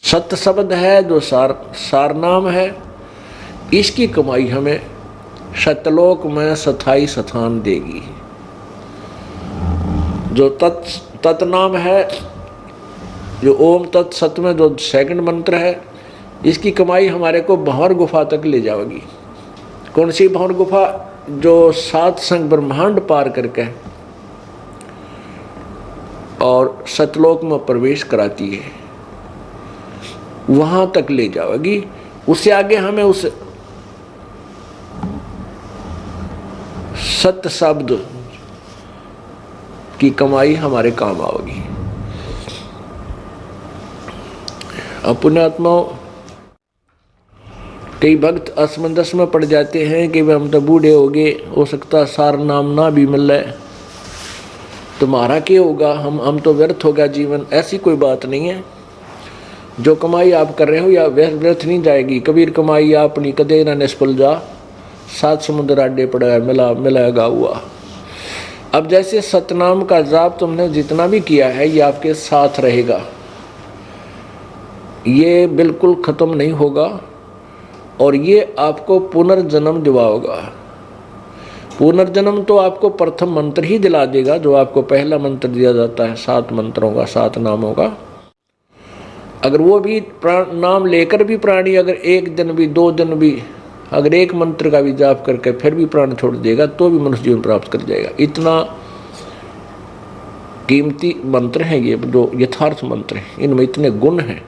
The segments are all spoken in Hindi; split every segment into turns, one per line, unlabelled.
सत शब्द है जो सार नाम है, इसकी कमाई हमें सतलोक में स्थाई स्थान देगी। जो तत् नाम है, जो ओम तत् सत में जो सेकंड मंत्र है, इसकी कमाई हमारे को भंवर गुफा तक ले जाएगी। कौन सी भंवर गुफा? जो 7 संग ब्रह्मांड पार करके और सतलोक में प्रवेश कराती है, वहां तक ले जाएगी। उससे आगे हमें उस सत्य शब्द की कमाई हमारे काम आएगी। अब पुण्यात्माओं, कई भक्त असमंजस में पड़ जाते हैं कि हम तो बूढ़े हो गए, हो सकता सार नाम ना भी मिल रहा है, तुम्हारा क्या होगा, हम तो व्यर्थ होगा जीवन। ऐसी कोई बात नहीं है। जो कमाई आप कर रहे हो या व्यर्थ नहीं जाएगी। कबीर कमाई अपनी कदे ना निष्फल जा, 7 समुद्र आडे पड़ा मिलाएगा हुआ। अब जैसे सतनाम का जाप तुमने जितना भी किया है, ये आपके साथ रहेगा, ये बिल्कुल खत्म नहीं होगा और ये आपको पुनर्जन्म दिलाएगा। पुनर्जन्म तो आपको प्रथम मंत्र ही दिला देगा, जो आपको पहला मंत्र दिया जाता है 7 मंत्रों का, 7 नामों का। अगर वो भी नाम लेकर भी प्राणी अगर 1 दिन भी 2 दिन भी अगर एक मंत्र का भी जाप करके फिर भी प्राण छोड़ देगा, तो भी मनुष्य जीवन प्राप्त कर जाएगा। इतना कीमती मंत्र है ये, जो यथार्थ मंत्र है, इनमें इतने गुण हैं।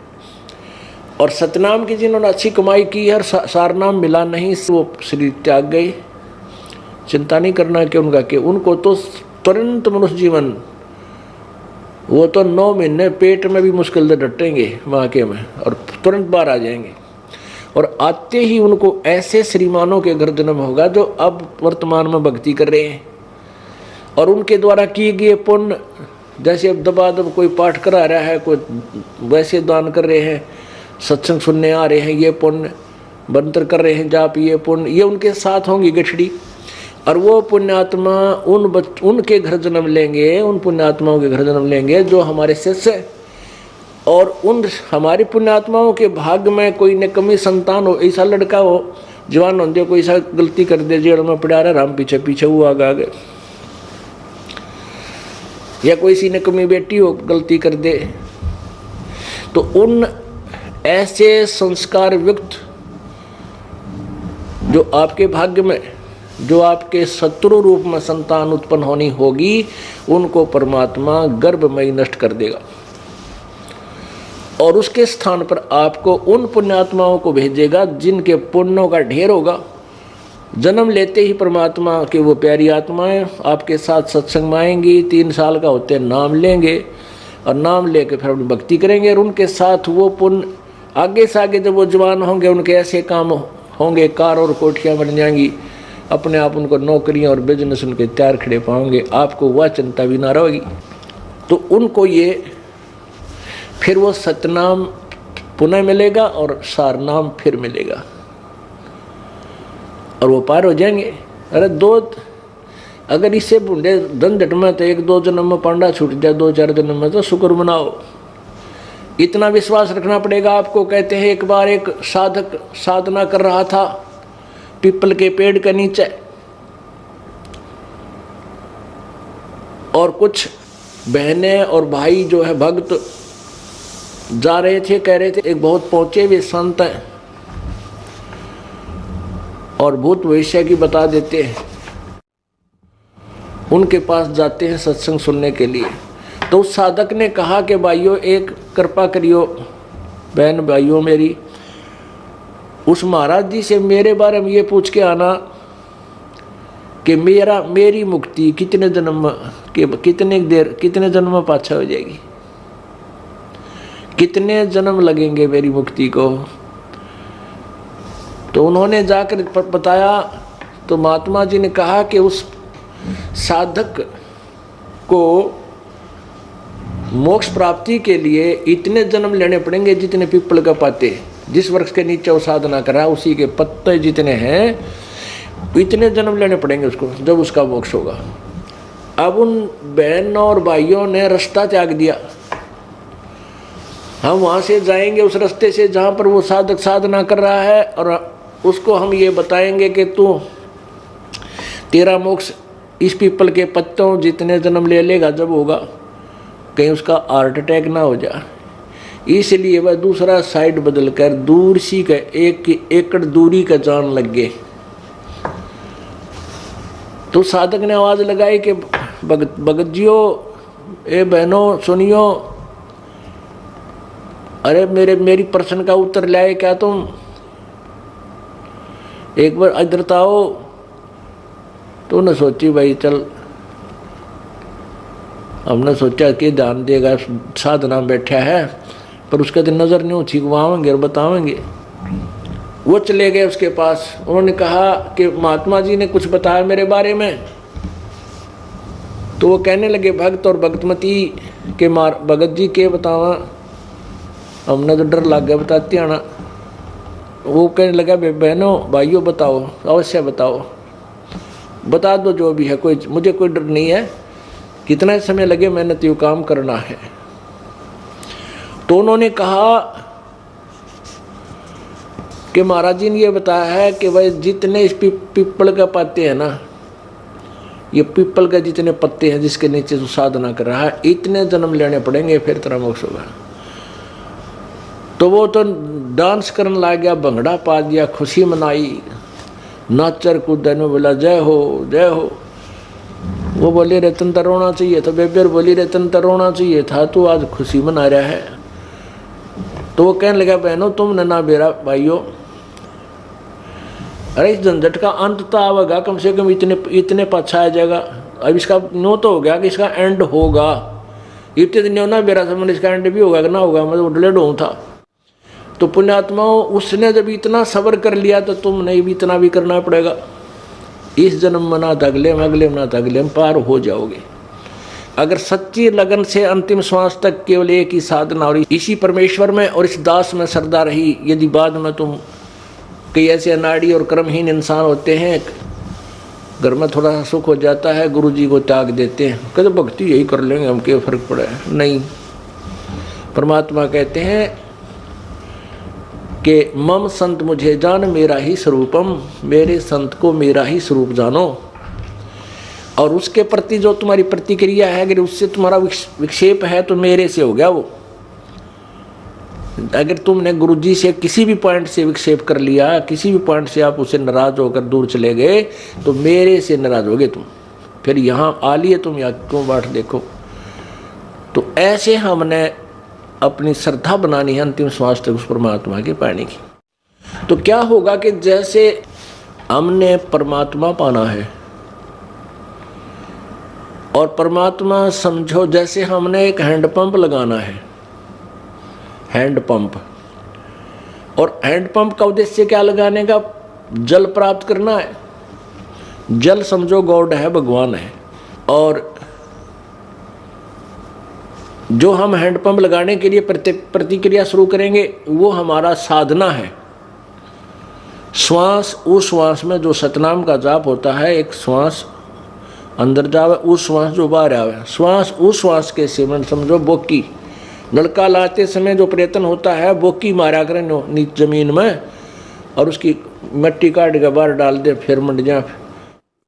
और सतनाम की जिन्होंने अच्छी कमाई की है, सारनाम मिला नहीं, वो शरीर त्याग गए, चिंता नहीं करना कि उनका कि उनको तो तुरंत मनुष्य जीवन, वो तो 9 महीने पेट में भी मुश्किल से डटेंगे माँ के में और तुरंत बाहर आ जाएंगे। और आते ही उनको ऐसे श्रीमानों के घर जन्म होगा जो अब वर्तमान में भक्ति कर रहे हैं और उनके द्वारा किए गए पुण्य, जैसे अब दबादब कोई पाठ करा रहा है, कोई वैसे दान कर रहे हैं, सत्संग सुनने आ रहे हैं, ये पुण्य मंत्र कर रहे हैं जाप, ये पुण्य, ये उनके साथ होंगी गठड़ी। और वो पुण्यात्मा उनके घर जन्म लेंगे, उन पुण्यात्माओं के घर जन्म लेंगे जो हमारे शिष्य, और उन हमारे पुण्यात्माओं के भाग्य में कोई निकम्मी संतान हो, ऐसा लड़का हो जवान होते कोई ऐसा गलती कर दे, जेल में पड़ा रहा, राम पीछे पीछे वो आगे, या कोई सी निकम्मी बेटी हो गलती कर दे, तो उन ऐसे संस्कार युक्त जो आपके भाग्य में, जो आपके शत्रु रूप में संतान उत्पन्न होनी होगी, उनको परमात्मा गर्भमय नष्ट कर देगा और उसके स्थान पर आपको उन पुण्यात्माओं को भेजेगा जिनके पुण्यों का ढेर होगा। जन्म लेते ही परमात्मा के वो प्यारी आत्माएं आपके साथ सत्संग में आएंगी, 3 साल का होते नाम लेंगे और नाम लेके फिर अपनी भक्ति करेंगे और उनके साथ वो पुण्य आगे से आगे जब वो जवान होंगे, उनके ऐसे काम होंगे, कार और कोठियाँ बन जाएंगी, अपने आप उनको नौकरियां और बिजनेस उनके तैयार खड़े पाओगे, आपको वह चिंता भी ना रहेगी। तो उनको ये फिर वो सतनाम पुनः मिलेगा और सारनाम फिर मिलेगा और वो पार हो जाएंगे। अरे अगर इससे बूढ़े झंझट में तो 1-2 जन्म में पांडा छूट जाए, 2-4 जन्म में तो शुक्र मनाओ। इतना विश्वास रखना पड़ेगा आपको। कहते हैं एक बार एक साधक साधना कर रहा था पीपल के पेड़ के नीचे, और कुछ बहनें और भाई जो है भक्त जा रहे थे, कह रहे थे एक बहुत पहुंचे हुए संत है और भूत भविष्य की बता देते हैं, उनके पास जाते हैं सत्संग सुनने के लिए। तो उस साधक ने कहा कि भाइयों एक कृपा करियो, बहन भाइयों मेरी, उस महाराज जी से मेरे बारे में ये पूछ के आना कि मेरी मुक्ति कितने जन्म के कितने जन्म में पाछा हो जाएगी, कितने जन्म लगेंगे मेरी मुक्ति को। तो उन्होंने जाकर बताया, तो महात्मा जी ने कहा कि उस साधक को मोक्ष प्राप्ति के लिए इतने जन्म लेने पड़ेंगे जितने पीपल का पाते, जिस वृक्ष के नीचे वो साधना कर रहा है उसी के पत्ते जितने हैं, इतने जन्म लेने पड़ेंगे उसको, जब उसका मोक्ष होगा। अब उन बहनों और भाइयों ने रास्ता त्याग दिया हम वहाँ से जाएंगे उस रास्ते से जहाँ पर वो साधक साधना कर रहा है, और उसको हम ये बताएंगे कि तू तेरा मोक्ष इस पीपल के पत्तों जितने जन्म ले लेगा जब होगा, कहीं उसका हार्ट अटैक ना हो जाए, इसलिए वह दूसरा साइड बदल कर दूर सी का 1 एकड़ दूरी का जान लग गए। तो साधक ने आवाज लगाई कि भगत जियो, ए बहनों सुनियो, अरे मेरी प्रश्न का उत्तर लाए क्या तुम, एक बार इधर तो आओ। तो उन्हें सोची भाई चल, हमने सोचा कि ध्यान देगा, साधना बैठा है, पर उसका तो नजर नहीं छिकवाएंगे और बताएंगे। वो चले गए उसके पास, उन्होंने कहा कि महात्मा जी ने कुछ बताया मेरे बारे में। तो वो कहने लगे भक्त और भक्तमती के भगत जी के बतावा, हमने तो डर लग गया बताते आना। वो कहने लगा बहनों भाइयों बताओ, अवश्य बताओ, बता दो जो भी है, कोई मुझे कोई डर नहीं है, कितना समय लगे मेहनत यू काम करना है। तो उन्होंने कहा कि महाराज जी ने ये बताया है कि भाई जितने इस पीपल का पत्ते हैं ना, ये पीपल का जितने पत्ते हैं जिसके नीचे जो साधना कर रहा है, इतने जन्म लेने पड़ेंगे फिर तेरा मोक्ष होगा। तो वो तो डांस करने लग गया, भंगड़ा पा दिया, खुशी मनाई, नाचर कूदन में बोला जय हो जय हो। वो बोले रतन तो रोना चाहिए था, बेबेर बोली रतन तो रोना चाहिए था, तू आज खुशी मना रहा है। तो वो कहने लगा बहनों तुमने ना बेरा भाइयों, अरे इस झंझट का अंत तो आवेगा, कम से कम इतने पाछा आ जाएगा। अब इसका न्यो तो हो गया कि इसका एंड होगा, इतने दिन ना बेरा समझ इसका एंड भी होगा कि ना होगा, मैं तो उडले ढों था। तो पुण्यात्माओं, उसने जब इतना सब्र कर लिया तो तुमने भी इतना भी करना पड़ेगा। इस जन्म में ना अगले में, अगले में ना अगले में पार हो जाओगे। अगर सच्ची लगन से अंतिम श्वास तक केवल एक ही साधना और इसी परमेश्वर में और इस दास में श्रद्धा रही, यदि बाद में तुम कई ऐसे अनाड़ी और कर्महीन इंसान होते हैं, घर में थोड़ा सा सुख हो जाता है, गुरु जी को त्याग देते हैं, कहते भक्ति यही कर लेंगे, हम क्या फर्क पड़ा है। नहीं, परमात्मा कहते हैं कि मम संत मुझे जान मेरा ही स्वरूपम, मेरे संत को मेरा ही स्वरूप जानो। और उसके प्रति जो तुम्हारी प्रतिक्रिया है, अगर उससे तुम्हारा विक्षेप है तो मेरे से हो गया वो। अगर तुमने गुरुजी से किसी भी पॉइंट से विक्षेप कर लिया, किसी भी पॉइंट से आप उससे नाराज होकर दूर चले गए, तो मेरे से नाराज हो गए तुम, फिर यहाँ आ लिए तुम, यहाँ क्यों बाट देखो। तो ऐसे हमने अपनी श्रद्धा बनानी है अंतिम श्वास तक उस परमात्मा के पाने की। तो क्या होगा कि जैसे हमने परमात्मा पाना है, और परमात्मा समझो जैसे हमने एक हैंडपंप लगाना है, हैंडपंप, और हैंडपंप का उद्देश्य क्या लगाने का, जल प्राप्त करना है। जल समझो गॉड है, भगवान है, और जो हम हैंडपंप लगाने के लिए प्रतिक्रिया शुरू करेंगे वो हमारा साधना है। श्वास, उस श्वास में जो सतनाम का जाप होता है, एक श्वास अंदर जावे, उस श्वास जो बाहर आवे, श्वास उस श्वास के सेवन समझो बोकी। नलका लाते समय जो प्रयत्न होता है, बोकी मारा करें नीचे जमीन में, और उसकी मिट्टी काट के बाहर डाल दे, फिर मंड जाए,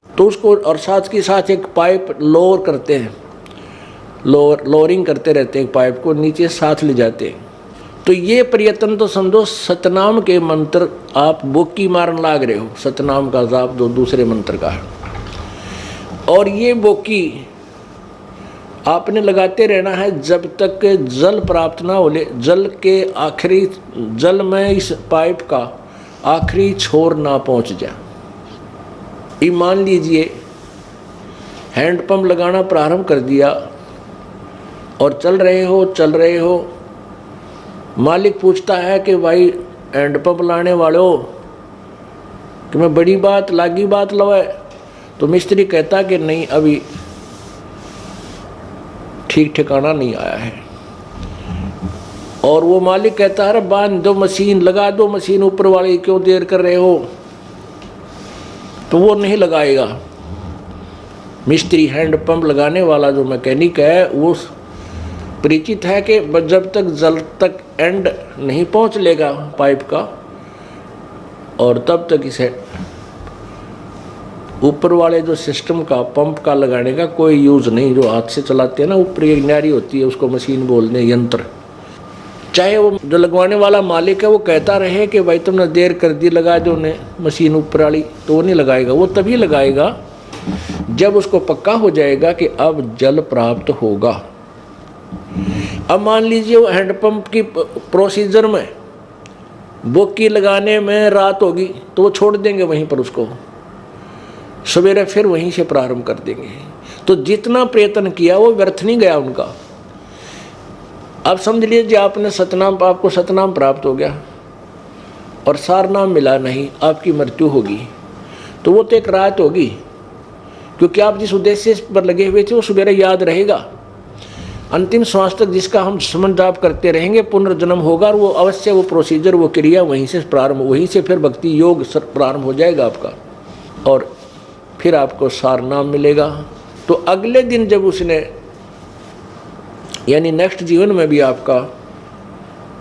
तो उसको, और साथ के साथ एक पाइप लोअर करते हैं, लोअरिंग करते रहते हैं, पाइप को नीचे साथ ले जाते हैं। तो ये प्रयत्न तो समझो सतनाम के मंत्र आप बोकी मारन लाग रहे हो, सतनाम का जाप जो दूसरे मंत्र का है, और ये बोकी आपने लगाते रहना है जब तक जल प्राप्त ना हो ले, जल के आखिरी, जल में इस पाइप का आखिरी छोर ना पहुंच जाए। ये मान लीजिए हैंडपंप लगाना प्रारंभ कर दिया और चल रहे हो, मालिक पूछता है कि भाई हैंडपंप लाने वालों कि मैं बड़ी बात लागी बात लवाए, तो मिस्त्री कहता कि नहीं अभी ठीक ठिकाना नहीं आया है, और वो मालिक कहता है बांध दो मशीन, लगा दो मशीन, ऊपर वाले क्यों देर कर रहे हो, तो वो नहीं लगाएगा। मिस्त्री हैंडपंप लगाने वाला जो मैकेनिक है, वो परिचित है कि जब तक जल तक एंड नहीं पहुंच लेगा पाइप का, और तब तक इसे ऊपर वाले जो सिस्टम का पंप का लगाने का कोई यूज़ नहीं। जो हाथ से चलाते हैं ना, ऊपर एक नारी होती है, उसको मशीन बोलते हैं, यंत्र। चाहे वो जो लगवाने वाला मालिक है वो कहता रहे कि भाई तुमने देर कर दी, लगा दो ने मशीन ऊपर वाली, तो वो नहीं लगाएगा। वो तभी लगाएगा जब उसको पक्का हो जाएगा कि अब जल प्राप्त होगा। अब मान लीजिए वो हैंडपंप की प्रोसीजर में बोकी लगाने में रात होगी, तो वो छोड़ देंगे वहीं पर, उसको सवेरे फिर वहीं से प्रारंभ कर देंगे। तो जितना प्रयत्न किया वो व्यर्थ नहीं गया उनका। अब समझ लीजिए आपने सतनाम, आपको सतनाम प्राप्त हो गया और सार नाम मिला नहीं, आपकी मृत्यु होगी, तो वो तो एक रात होगी, क्योंकि आप जिस उद्देश्य पर लगे हुए थे वो सवेरे याद रहेगा। अंतिम श्वास तक जिसका हम स्मरण जाप करते रहेंगे, पुनर्जन्म होगा, और वो अवश्य वो प्रोसीजर, वो क्रिया वहीं से प्रारंभ, वहीं से फिर भक्ति योग प्रारंभ हो जाएगा आपका, और फिर आपको सार नाम मिलेगा। तो अगले दिन जब उसने, यानी नेक्स्ट जीवन में भी आपका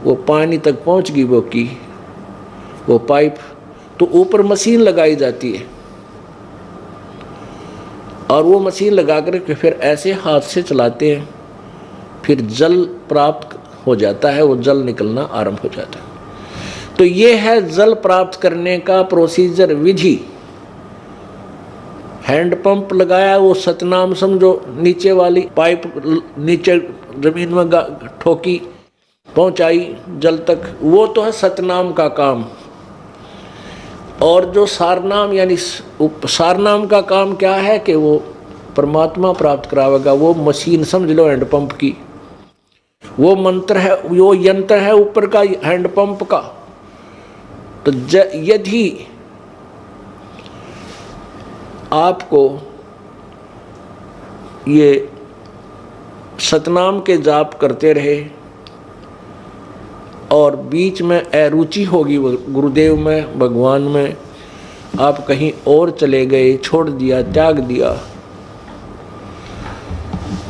वो पानी तक पहुंच गई वो पाइप, तो ऊपर मशीन लगाई जाती है, और वो मशीन लगा कर के फिर ऐसे हाथ से चलाते हैं, फिर जल प्राप्त हो जाता है, वो जल निकलना आरंभ हो जाता है। तो ये है जल प्राप्त करने का प्रोसीजर, विधि। हैंडपंप लगाया, वो सतनाम समझो, नीचे वाली पाइप नीचे जमीन में ठोकी, पहुंचाई जल तक, वो तो है सतनाम का काम। और जो सारनाम, यानी सारनाम का काम क्या है कि वो परमात्मा प्राप्त करावेगा। वो मशीन समझ लो हैंडपंप की, वो मंत्र है, वो यंत्र है ऊपर का हैंडपंप का। तो यदि आपको ये सतनाम के जाप करते रहे और बीच में अरुचि होगी गुरुदेव में, भगवान में, आप कहीं और चले गए, छोड़ दिया, त्याग दिया,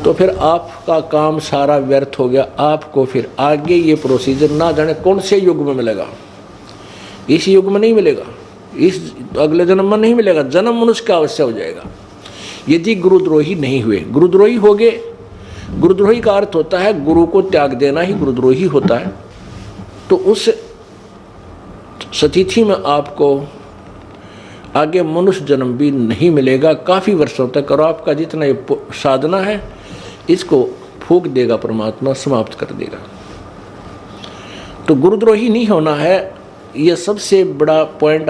तो फिर आपका काम सारा व्यर्थ हो गया। आपको फिर आगे ये प्रोसीजर ना जाने कौन से युग में मिलेगा, इस युग में नहीं मिलेगा, इस अगले जन्म में नहीं मिलेगा, जन्म मनुष्य का अवश्य हो जाएगा यदि गुरुद्रोही नहीं हुए। गुरुद्रोही हो गए, गुरुद्रोही का अर्थ होता है गुरु को त्याग देना ही गुरुद्रोही होता है। तो उस स्थिति में आपको आगे मनुष्य जन्म भी नहीं मिलेगा काफ़ी वर्षों तक, और आपका जितना ये साधना है इसको फूंक देगा परमात्मा, समाप्त कर देगा। तो गुरुद्रोही नहीं होना है, यह सबसे बड़ा पॉइंट